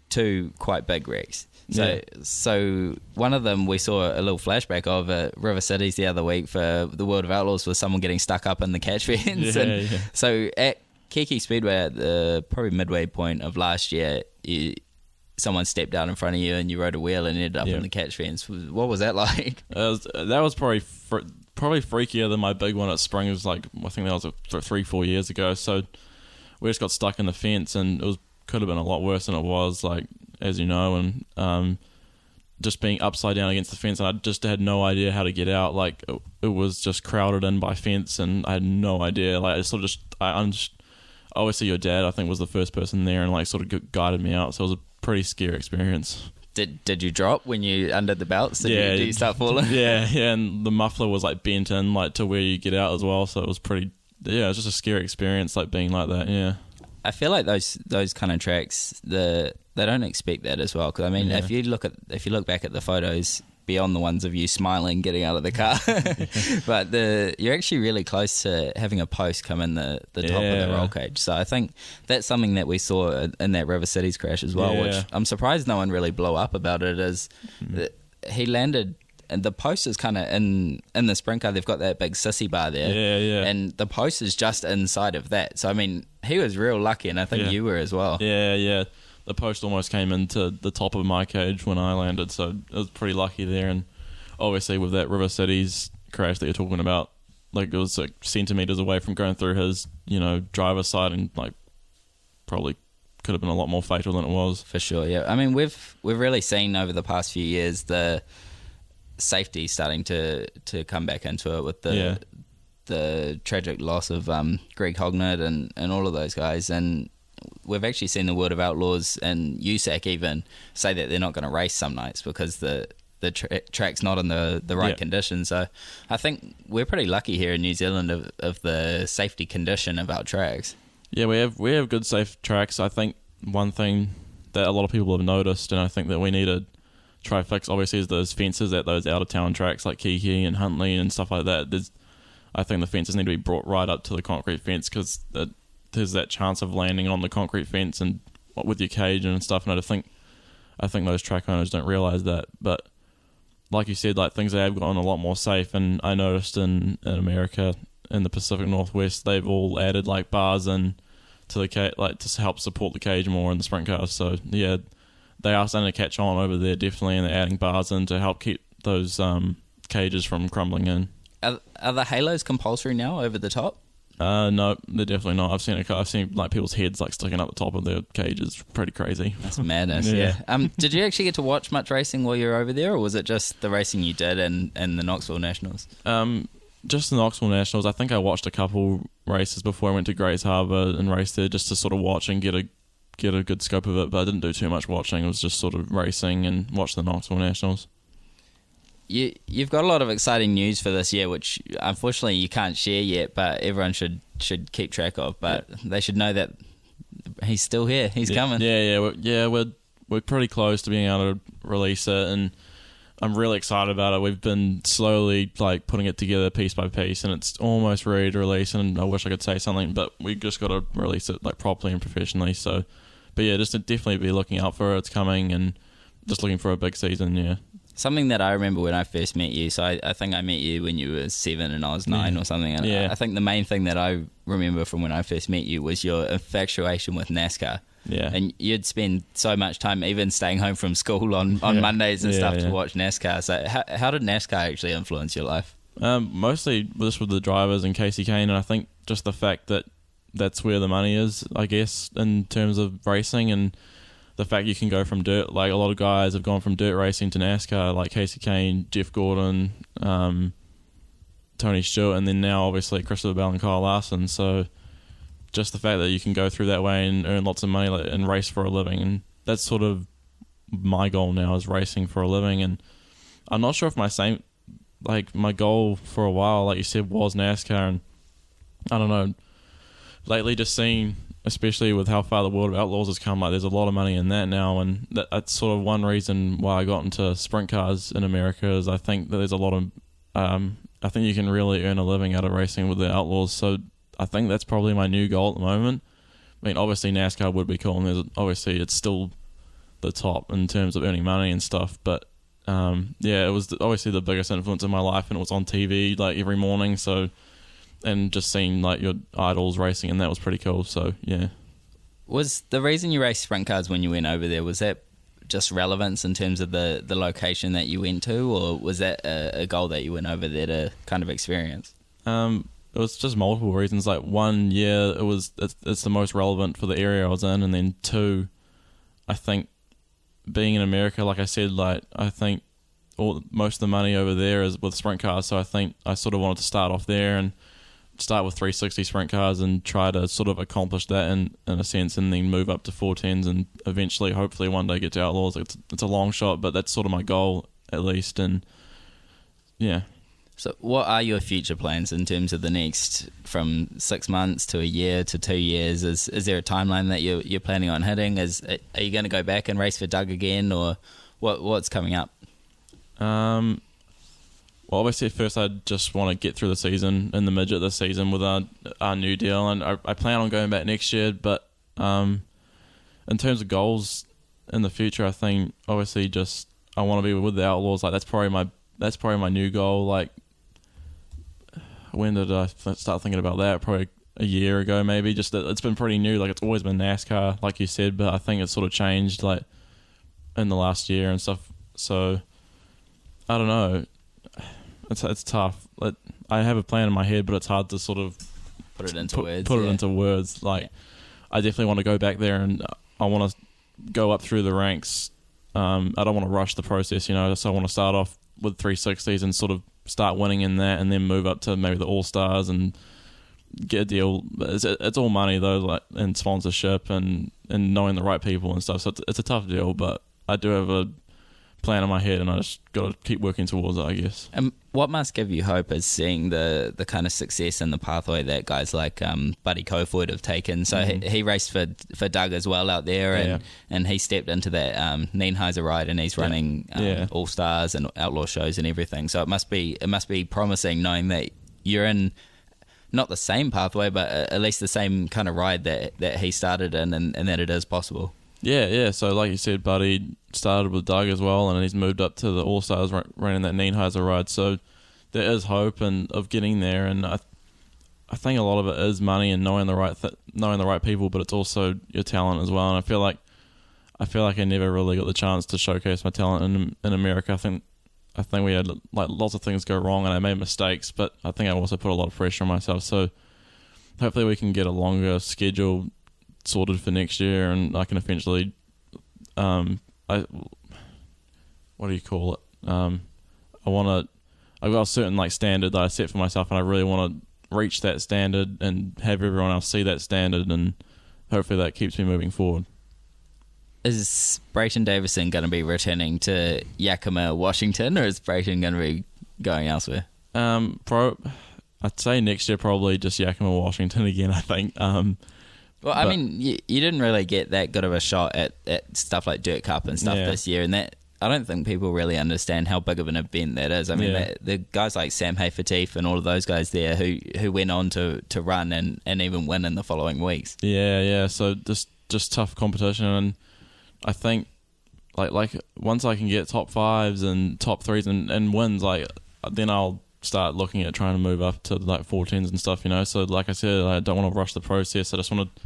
Speaker 1: two quite big wrecks. So one of them we saw a little flashback of at River Cities the other week for the World of Outlaws, was someone getting stuck up in the catch fence. So at Keke Speedway at the probably midway point of last year, someone stepped out in front of you and you rode a wheel and ended up in the catch fence. What was that like?
Speaker 2: That was probably freakier than my big one at Spring. It was like, I think that was 3-4 years ago. So we just got stuck in the fence, and could have been a lot worse than it was, like, as you know. And just being upside down against the fence, and I just had no idea how to get out. Like it was just crowded in by fence, and I had no idea. Like obviously your dad, I think, was the first person there and like sort of guided me out. So it was a pretty scary experience.
Speaker 1: Did you drop when you undid the belts? Did you start falling?
Speaker 2: Yeah, and the muffler was like bent in like to where you get out as well. So it was pretty. Yeah, it was just a scary experience, like being like that. Yeah.
Speaker 1: I feel like those kind of tracks, they don't expect that as well. Because I mean, if you look back at the photos beyond the ones of you smiling getting out of the car, but you're actually really close to having a post come in the top of the roll cage. So I think that's something that we saw in that River Cities crash as well, which I'm surprised no one really blew up about it. Is that he landed. And the post is kind of in the sprint car. They've got that big sissy bar there, and the post is just inside of that. So I mean, he was real lucky, and I think you were as well.
Speaker 2: Yeah. The post almost came into the top of my cage when I landed, so it was pretty lucky there. And obviously, with that River Cities crash that you're talking about, like it was like centimeters away from going through his, driver's side, and like probably could have been a lot more fatal than it was.
Speaker 1: For sure, yeah. I mean, we've really seen over the past few years the safety starting to come back into it with the tragic loss of Greg Hognett and all of those guys, and we've actually seen the World of Outlaws and USAC even say that they're not going to race some nights because the track's not in the right condition. So I think we're pretty lucky here in New Zealand of the safety condition of our tracks.
Speaker 2: Yeah, we have good safe tracks. I think one thing that a lot of people have noticed, and I think that we need to try fix, obviously, is those fences at those out of town tracks like Kiki and Huntley and stuff like that. I think the fences need to be brought right up to the concrete fence, because there's that chance of landing on the concrete fence and with your cage and stuff. And I think those track owners don't realise that. But like you said, like things have gotten a lot more safe. And I noticed in America, in the Pacific Northwest, they've all added like bars in to the cage, like to help support the cage more in the sprint cars. So yeah, they are starting to catch on over there, definitely, and they're adding bars in to help keep those cages from crumbling in.
Speaker 1: Are the halos compulsory now over the top?
Speaker 2: No, they're definitely not. I've seen like people's heads like sticking up the top of their cages. Pretty crazy.
Speaker 1: That's madness. Yeah. Did you actually get to watch much racing while you were over there, or was it just the racing you did and the Knoxville Nationals?
Speaker 2: Just the Knoxville Nationals. I think I watched a couple races before I went to Grays Harbour and raced there, just to sort of watch and get a good scope of it. But I didn't do too much watching. It was just sort of racing and watch the Knoxville Nationals.
Speaker 1: You've got a lot of exciting news for this year, which unfortunately you can't share yet, but everyone should keep track of. But they should know that he's still here. He's coming. We're pretty close to being able to release it, and I'm really excited about it. We've been slowly like putting it together piece by piece, and it's almost ready to release. And I wish I could say something, but we just got to release it like properly and professionally. So, but yeah, just to definitely be looking out for it. It's coming, and just looking for a big season. Yeah. Something that I remember when I first met you, so I think I met you when you were 7 and I was 9 or something. And I think the main thing that I remember from when I first met you was your infatuation with NASCAR.
Speaker 2: Yeah.
Speaker 1: And you'd spend so much time even staying home from school on Mondays and stuff to watch NASCAR. So how did NASCAR actually influence your life?
Speaker 2: Mostly just with the drivers and Casey Kane, and I think just the fact that that's where the money is, I guess, in terms of racing, and the fact you can go from dirt, like a lot of guys have gone from dirt racing to NASCAR, like Casey Kane, Jeff Gordon, Tony Stewart, and then now obviously Christopher Bell and Kyle Larson. So just the fact that you can go through that way and earn lots of money and race for a living, and that's sort of my goal now, is racing for a living. And I'm not sure if my goal for a while, like you said, was NASCAR, and I don't know, lately just seeing, especially with how far the World of Outlaws has come, like there's a lot of money in that now, and that's sort of one reason why I got into sprint cars in America, is I think that there's a lot of I think you can really earn a living out of racing with the Outlaws. So I think that's probably my new goal at the moment. I mean, obviously NASCAR would be cool, and obviously it's still the top in terms of earning money and stuff, but it was obviously the biggest influence in my life, and it was on TV like every morning, so, and just seeing like your idols racing, and that was pretty cool. So yeah.
Speaker 1: Was the reason you raced sprint cars when you went over there, was that just relevance in terms of the location that you went to, or was that a goal that you went over there to kind of experience?
Speaker 2: It was just multiple reasons. Like one, it's the most relevant for the area I was in, and then two, I think being in America, like I said, like I think most of the money over there is with sprint cars. So I think I sort of wanted to start off there and start with 360 sprint cars and try to sort of accomplish that in a sense, and then move up to 410s and eventually, hopefully, one day get to Outlaws. It's a long shot, but that's sort of my goal at least. And yeah. So
Speaker 1: what are your future plans in terms of the next, from 6 months to a year to 2 years? Is there a timeline that you're planning on hitting? Are you going to go back and race for Doug again, or what's coming up?
Speaker 2: Well, obviously, first I just want to get through the season in the midget this season with our new deal, and I plan on going back next year. But in terms of goals in the future, I think obviously just I want to be with the Outlaws. Like that's probably my new goal. Like when did I start thinking about that? Probably a year ago, maybe. Just it's been pretty new. Like it's always been NASCAR, like you said, but I think it's sort of changed like in the last year and stuff. So I don't know. It's tough. Like, I have a plan in my head, but it's hard to sort of
Speaker 1: put it into words.
Speaker 2: Put it into words. Like I definitely want to go back there, and I want to go up through the ranks. I don't want to rush the process, you know. So I want to start off with 360s and sort of start winning in that, and then move up to maybe the All Stars and get a deal. It's all money though, like and sponsorship and knowing the right people and stuff. So it's a tough deal, but I do have a plan in my head, and I just got to keep working towards it, I guess.
Speaker 1: And what must give you hope is seeing the kind of success and the pathway that guys like Buddy Kofoid have taken. So he raced for Doug as well out there, and he stepped into that Nienhuiser ride, and he's running All Stars and Outlaw shows and everything. So it must be promising knowing that you're in not the same pathway, but at least the same kind of ride that he started in, and that it is possible.
Speaker 2: Yeah. So like you said, Buddy started with Doug as well, and he's moved up to the All Stars running that Nienhuiser ride. So there is hope of getting there, and I think a lot of it is money and knowing the right people, but it's also your talent as well. And I feel like I never really got the chance to showcase my talent in America. I think we had like lots of things go wrong, and I made mistakes, but I think I also put a lot of pressure on myself. So hopefully we can get a longer schedule sorted for next year, and I can eventually what do you call it? I've got a certain like standard that I set for myself, and I really want to reach that standard and have everyone else see that standard, and hopefully that keeps me moving forward.
Speaker 1: Is Breyton Davison going to be returning to Yakima, Washington, or is Breyton going to be going elsewhere?
Speaker 2: I'd say next year probably just Yakima, Washington again, I think.
Speaker 1: Well, I mean, you didn't really get that good of a shot at stuff like Dirt Cup and stuff this year, and that I don't think people really understand how big of an event that is. I mean, the guys like Sam Haferteef and all of those guys there who went on to run and even win in the following weeks.
Speaker 2: Yeah. So just tough competition, and I think like once I can get top fives and top threes and wins, like then I'll start looking at trying to move up to like 14s and stuff, you know. So like I said, I don't want to rush the process. I just want to,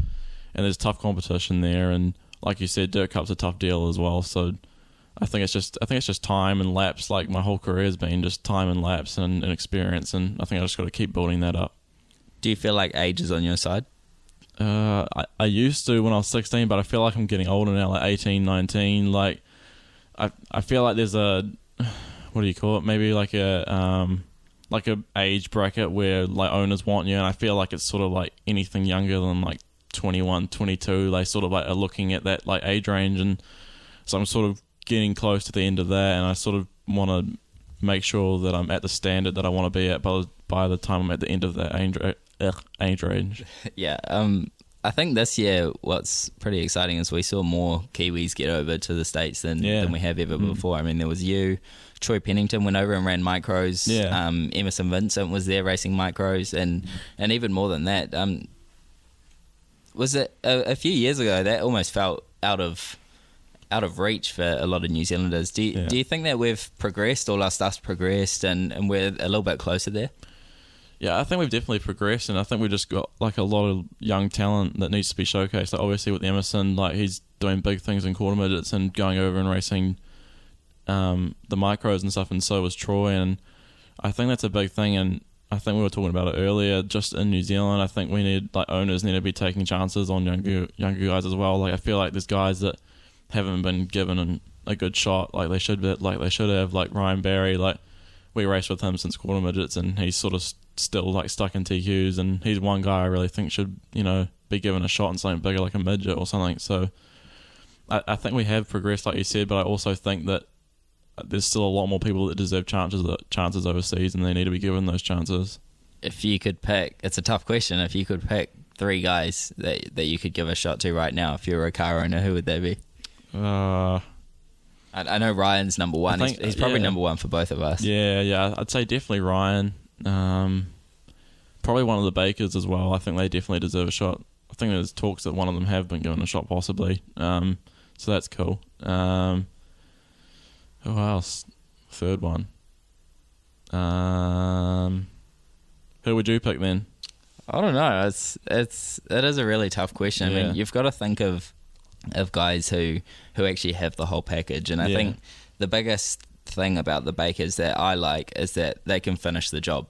Speaker 2: and there's tough competition there, and like you said, Dirt Cup's a tough deal as well. So I think it's just time and laps. Like my whole career has been just time and laps and experience, and I think I just got to keep building that up.
Speaker 1: Do you feel like age is on your side?
Speaker 2: I used to when I was 16, but I feel like I'm getting older now, like 18, 19. Like I feel like there's a, what do you call it? Maybe like a age bracket where like owners want you, and I feel like it's sort of like anything younger than like 21, 22, they sort of like are looking at that like age range, and so I'm sort of getting close to the end of that, and I sort of want to make sure that I'm at the standard that I want to be at by the time I'm at the end of that age range.
Speaker 1: Yeah, I think this year what's pretty exciting is we saw more Kiwis get over to the States than we have ever before. I mean, there was you, Troy Pennington went over and ran micros. Emerson Vincent was there racing micros, and even more than that. Was it a few years ago that almost felt out of reach for a lot of New Zealanders? Do you think that we've progressed, all our stuff's progressed, and we're a little bit closer there?
Speaker 2: Yeah, I think we've definitely progressed, and I think we've just got like a lot of young talent that needs to be showcased. Like obviously with Emerson, like he's doing big things in quarter midgets and going over and racing the micros and stuff, and so was Troy, and I think that's a big thing. And I think we were talking about it earlier, just in New Zealand, I think we need, like, owners need to be taking chances on younger guys as well. Like I feel like there's guys that haven't been given a good shot like they should have. Like Ryan Barry, like we raced with him since quarter midgets, and he's sort of still like stuck in TQs, and he's one guy I really think should be given a shot in something bigger like a midget or something. So I think we have progressed like you said, but I also think that there's still a lot more people that deserve chances overseas, and they need to be given those chances.
Speaker 1: If you could pick, it's a tough question. If you could pick 3 guys that you could give a shot to right now, if you were a car owner, who would they be? I know Ryan's number one. He's probably number one for both of us.
Speaker 2: Yeah. I'd say definitely Ryan. Probably one of the Bakers as well. I think they definitely deserve a shot. I think there's talks that one of them have been given a shot possibly. So that's cool. Who else? Third one. Who would you pick then?
Speaker 1: I don't know. It is a really tough question. I mean, you've got to think of guys who actually have the whole package, and I think the biggest thing about the Bakers that I like is that they can finish the job.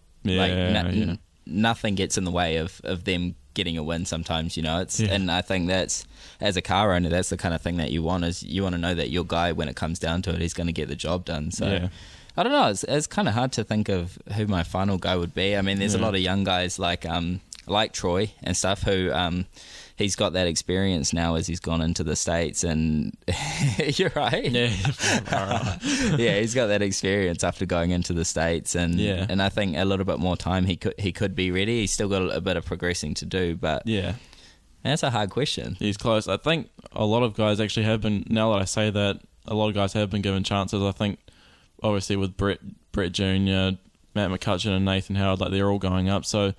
Speaker 1: Nothing gets in the way of them getting a win sometimes, and I think that's, as a car owner, that's the kind of thing that you want, is you want to know that your guy, when it comes down to it, he's going to get the job done. So I don't know, it's kind of hard to think of who my final guy would be. I mean, there's a lot of young guys like Troy and stuff who he's got that experience now as he's gone into the States, and you're right. Yeah, he's got that experience after going into the States, and I think a little bit more time he could be ready. He's still got a bit of progressing to do, but that's a hard question.
Speaker 2: He's close. I think a lot of guys actually have been, now that I say that, a lot of guys have been given chances. I think obviously with Brett Jr., Matt McCutcheon and Nathan Howard, like they're all going up, so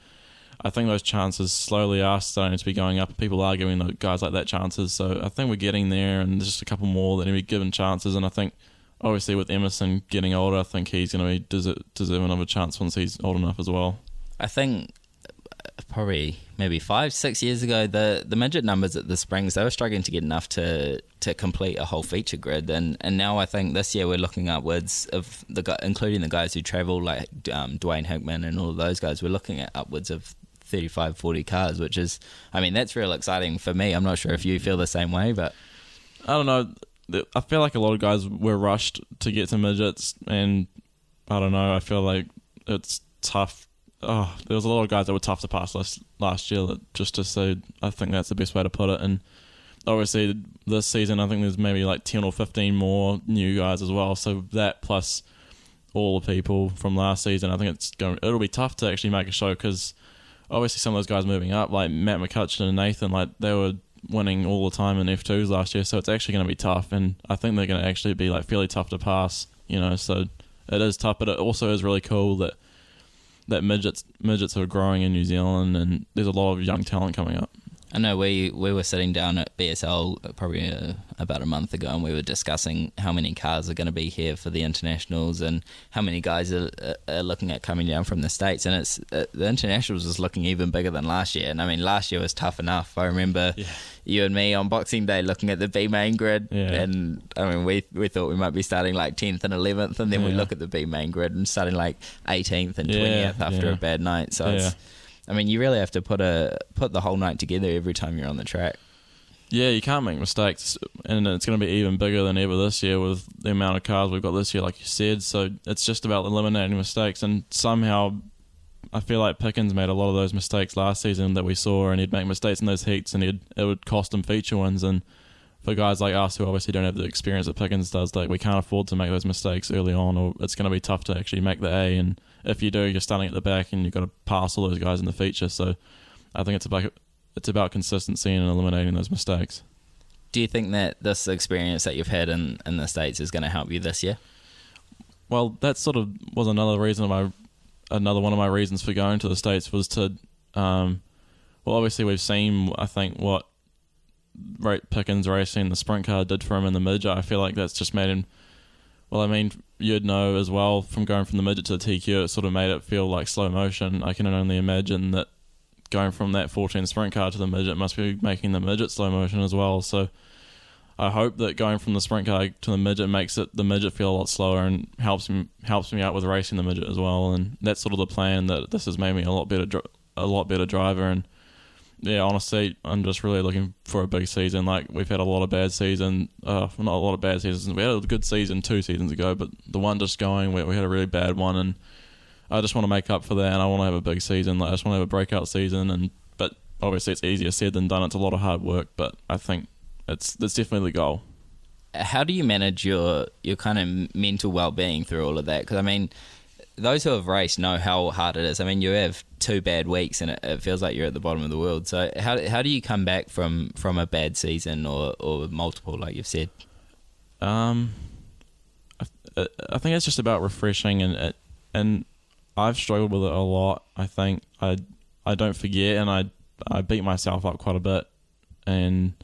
Speaker 2: I think those chances slowly are starting to be going up. People are giving the guys like that chances. So I think we're getting there, and there's just a couple more that need to be given chances. And I think, obviously, with Emerson getting older, I think he's going to be deserving of a chance once he's old enough as well.
Speaker 1: I think probably maybe 5-6 years ago, the midget numbers at the Springs, they were struggling to get enough to complete a whole feature grid. And now I think this year we're looking upwards of, including the guys who travel, like Dwayne Hickman and all of those guys, we're looking at upwards of 35, 40 cars, which is, I mean, that's real exciting for me. I'm not sure if you feel the same way, but
Speaker 2: I don't know. I feel like a lot of guys were rushed to get to midgets, and I don't know. I feel like it's tough. There was a lot of guys that were tough to pass last year, just to say, I think that's the best way to put it. And obviously this season, I think there's maybe like 10 or 15 more new guys as well. So that plus all the people from last season, I think it'll be tough to actually make a show, because obviously some of those guys moving up, like Matt McCutcheon and Nathan, like they were winning all the time in F2s last year, so it's actually going to be tough, and I think they're going to actually be like fairly tough to pass, so it is tough, but it also is really cool that midgets are growing in New Zealand, and there's a lot of young talent coming up.
Speaker 1: I know we were sitting down at BSL probably about a month ago, and we were discussing how many cars are going to be here for the internationals and how many guys are looking at coming down from the States. And it's the internationals is looking even bigger than last year. And I mean, last year was tough enough. I remember you and me on Boxing Day looking at the B main grid, and I mean, we thought we might be starting like 10th and 11th, and then we look at the B main grid and starting like 18th and 20th after a bad night. So it's, I mean, you really have to put the whole night together every time you're on the track.
Speaker 2: Yeah, you can't make mistakes, and it's going to be even bigger than ever this year with the amount of cars we've got this year, like you said. So it's just about eliminating mistakes, and somehow I feel like Pickens made a lot of those mistakes last season that we saw, and he'd make mistakes in those heats, and it would cost him feature wins. And for guys like us who obviously don't have the experience that Pickens does, like we can't afford to make those mistakes early on, or it's going to be tough to actually make the A. And if you do, you're starting at the back, and you've got to pass all those guys in the feature. So I think it's about consistency and eliminating those mistakes.
Speaker 1: Do you think that this experience that you've had in the States is going to help you this year?
Speaker 2: Well, that sort of was another one of my reasons for going to the States was to, obviously we've seen, I think, what Pickens racing the sprint car did for him in the midget. I feel like that's just made him, well, I mean, you'd know as well from going from the midget to the TQ, it sort of made it feel like slow motion. I can only imagine that going from that 14 sprint car to the midget must be making the midget slow motion as well. So I hope that going from the sprint car to the midget makes the midget feel a lot slower and helps me out with racing the midget as well. And that's sort of the plan, that this has made me a lot better driver. And Yeah, honestly, I'm just really looking for a big season. Like, we've had a lot of bad seasons. Not a lot of bad seasons. We had a good season 2 seasons ago, but the one just going, we had a really bad one, and I just want to make up for that, and I want to have a big season. Like, I just want to have a breakout season, but obviously it's easier said than done. It's a lot of hard work, but I think that's definitely the goal.
Speaker 1: How do you manage your kind of mental well-being through all of that? Because, I mean, those who have raced know how hard it is. I mean, you have 2 bad weeks and it feels like you're at the bottom of the world. So how do you come back from a bad season or multiple, like you've said?
Speaker 2: I think it's just about refreshing, and I've struggled with it a lot. I think I don't forget, and I beat myself up quite a bit, and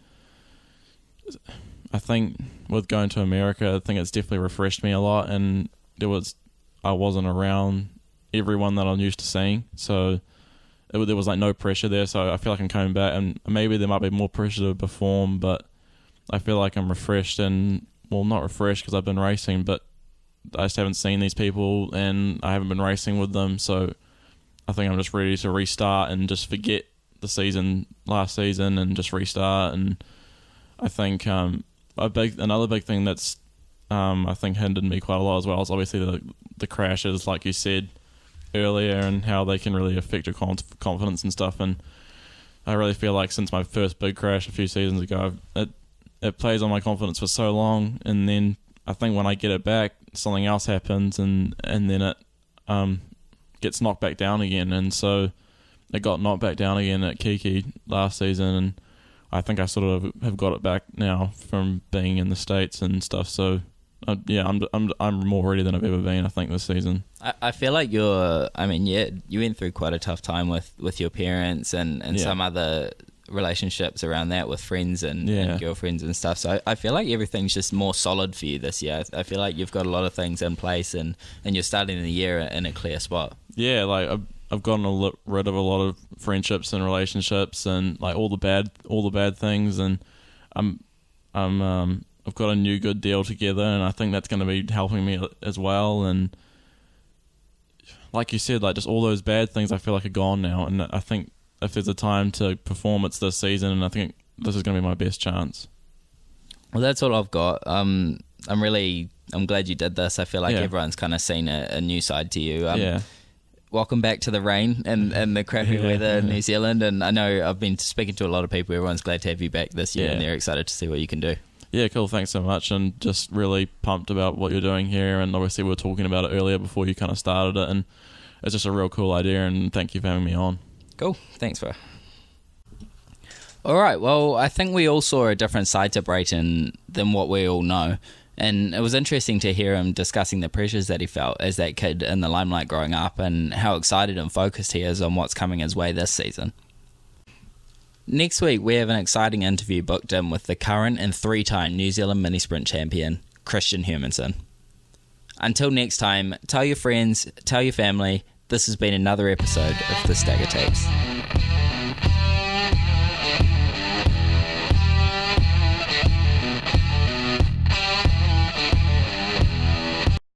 Speaker 2: I think with going to America, I think it's definitely refreshed me a lot, and I wasn't around everyone that I'm used to seeing, so there was like no pressure there. So I feel like I'm coming back, and maybe there might be more pressure to perform, but I feel like I'm refreshed, and well, not refreshed because I've been racing, but I just haven't seen these people and I haven't been racing with them, so I think I'm just ready to restart and just forget the last season and just restart. And I think another big thing that's I think hindered me quite a lot as well is obviously the crashes, like you said earlier, and how they can really affect your confidence and stuff. And I really feel like since my first big crash a few seasons ago, it plays on my confidence for so long, and then I think when I get it back, something else happens, and then it gets knocked back down again. And so it got knocked back down again at Kiki last season, and I think I sort of have got it back now from being in the States and stuff. So I'm more ready than I've ever been, I think, this season.
Speaker 1: I feel like you went through quite a tough time with your parents and some other relationships around that with friends and girlfriends and stuff. So I feel like everything's just more solid for you this year. I feel like you've got a lot of things in place and you're starting the year in a clear spot. Yeah,
Speaker 2: like I've gotten rid of a lot of friendships and relationships and like all the bad things, and I've got a new good deal together, and I think that's going to be helping me as well. And like you said, like just all those bad things I feel like are gone now, and I think if there's a time to perform, it's this season, and I think this is going to be my best chance.
Speaker 1: Well, that's all I've got. I'm glad you did this. I feel like everyone's kind of seen a new side to you. Welcome back to the rain and the crappy weather in New Zealand. And I know I've been speaking to a lot of people. Everyone's glad to have you back this year, and they're excited to see what you can do.
Speaker 2: Yeah, cool. Thanks so much, and just really pumped about what you're doing here. And obviously we were talking about it earlier before you kind of started it, and it's just a real cool idea, and thank you for having me on.
Speaker 1: Cool. Thanks, bro. All right. Well, I think we all saw a different side to Breyton than what we all know. And it was interesting to hear him discussing the pressures that he felt as that kid in the limelight growing up and how excited and focused he is on what's coming his way this season. Next week, we have an exciting interview booked in with the current and 3-time New Zealand mini sprint champion, Christian Hermansen. Until next time, tell your friends, tell your family, this has been another episode of the Stagger Tapes.